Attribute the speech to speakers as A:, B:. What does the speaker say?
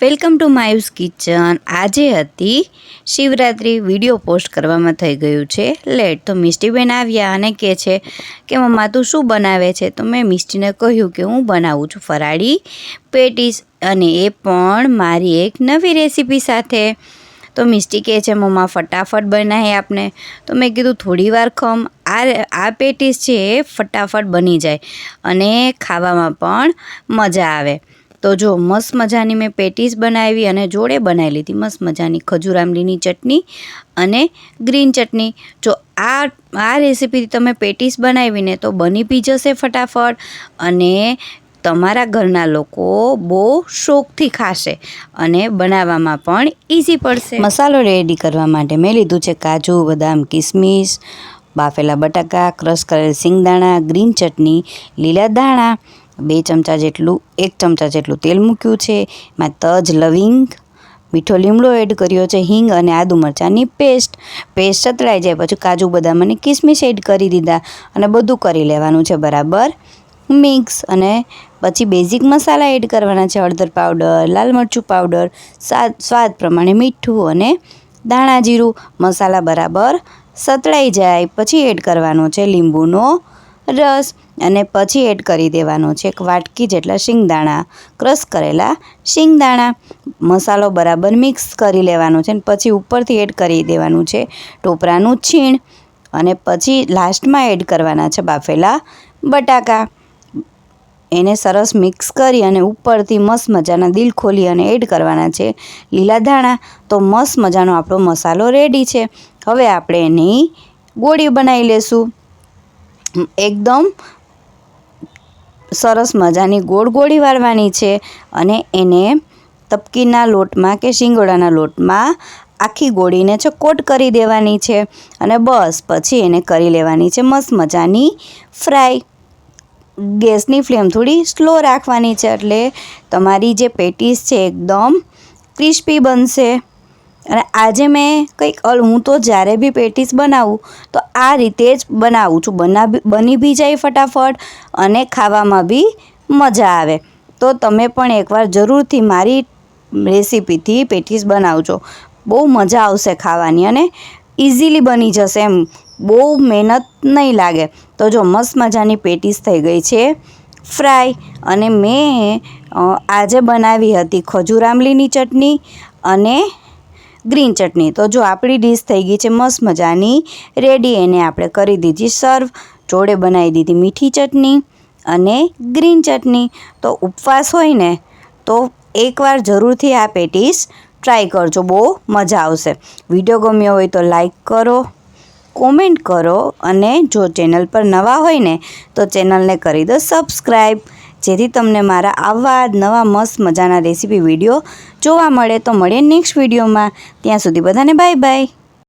A: Welcome to માયુસ kitchen. આજે હતી Shivratri. Video post કરવામાં થઈ ગયું છે લેટ। તો મિષ્ટીબેન આવ્યા અને કહે છે કે મમ્મા તું શું બનાવે છે? તો મેં મિષ્ટીને કહ્યું કે હું બનાવું છું ફરાળી પેટીસ, અને એ પણ મારી એક નવી રેસીપી સાથે। તો મિષ્ટી કહે છે મમ્મા ફટાફટ બનાવીએ આપને। તો મેં કીધું થોડી વાર ખમ, આ પેટીસ છે એ ફટાફટ બની જાય અને ખાવામાં પણ મજા આવે। તો જો મસ્ત મજાની મેં પેટીસ બનાવી અને જોડે બનાવી લીધી મસ્ત મજાની ખજૂર આમલીની ચટણી અને ગ્રીન ચટણી। જો આ રેસીપીથી તમે પેટીસ બનાવીને તો બની બી જશે ફટાફટ, અને તમારા ઘરના લોકો બહુ શોખથી ખાશે અને બનાવવામાં પણ ઇઝી પડશે। મસાલો રેડી કરવા માટે મેં લીધું છે કાજુ, બદામ, કિસમિસ, બાફેલા બટાકા, ક્રશ કરેલ સિંગદાણા, ગ્રીન ચટણી, લીલા ધાણા, 1 ચમચા જેટલું તેલ મૂક્યું છે। એમાં તજ, લવિંગ, મીઠો લીમડો એડ કર્યો છે, હિંગ અને આદુ મરચાંની પેસ્ટ સતળાઈ જાય પછી કાજુ, બદામ અને કિસમિસ એડ કરી દીધા અને બધું કરી લેવાનું છે બરાબર મિક્સ। અને પછી બેઝિક મસાલા એડ કરવાના છે, હળદર પાવડર, લાલ મરચું પાવડર, સ્વાદ પ્રમાણે મીઠું અને ધાણા જીરું। મસાલા બરાબર સતળાઈ જાય પછી એડ કરવાનો છે લીંબુનો રસ, અને પછી એડ કરી દેવાનો છે 1 વાટકી જેટલા શિંગદાણા, ક્રશ કરેલા શિંગદાણા। મસાલો બરાબર મિક્સ કરી લેવાનો છે, અને પછી ઉપરથી એડ કરી દેવાનું છે ટોપરાનું છીણ, અને પછી લાસ્ટમાં એડ કરવાના છે બાફેલા બટાકા। એને સરસ મિક્સ કરી અને ઉપરથી મસ્ત મજાના દિલ ખોલી અને એડ કરવાના છે લીલા ધાણા। તો મસ્ત મજાનો આપણો મસાલો રેડી છે। હવે આપણે એની ગોળી બનાવી લેશું। એકદમ સરસ મજાની ગોળ ગોળી વાળવાની છે, અને એને તપકીના લોટમાં કે શિંગોડાના લોટમાં આખી ગોળીને છે કોટ કરી દેવાની છે, અને બસ પછી એને કરી લેવાની છે મસ્ત મજાની ફ્રાય। ગેસની ફ્લેમ થોડી સ્લો રાખવાની છે, એટલે તમારી જે પેટીસ છે એકદમ ક્રિસ્પી બનશે। અને આજે મેં હું તો જ્યારે બી પેટીસ બનાવું તો આ રીતે જ બનાવું છું, બની બી જાય ફટાફટ અને ખાવામાં બી મજા આવે। તો તમે પણ એકવાર જરૂરથી મારી રેસીપીથી પેટીસ બનાવજો, બહુ મજા આવશે ખાવાની અને ઇઝીલી બની જશે, એમ બહુ મહેનત નહીં લાગે। તો જો મસ્ત મજાની પેટીસ થઈ ગઈ છે ફ્રાય, અને મેં આજે બનાવી હતી ખજૂર આમલીની ચટણી અને ગ્રીન ચટણી। તો જો આપણી ડીશ થઈ ગઈ છે મસ્ત મજાની રેડી, એને આપણે કરી દીધી સર્વ। જોડે બનાવી દીધી મીઠી ચટણી અને ગ્રીન ચટણી। તો ઉપવાસ હોય ને તો એકવાર જરૂરથી આ પેટીસ ટ્રાય કરજો, બહુ મજા આવશે। વિડીયો ગમ્યો હોય તો લાઈક કરો, કોમેન્ટ કરો, અને જો ચેનલ પર નવા હોય ને તો ચેનલને કરી દો સબસ્ક્રાઈબ, જેથી તમને મારા આવા નવા મસ્ત મજાના રેસીપી વિડીયો જોવા મળે। તો મળીએ નેક્સ્ટ વિડીયોમાં, ત્યાં સુધી બધાને બાય બાય।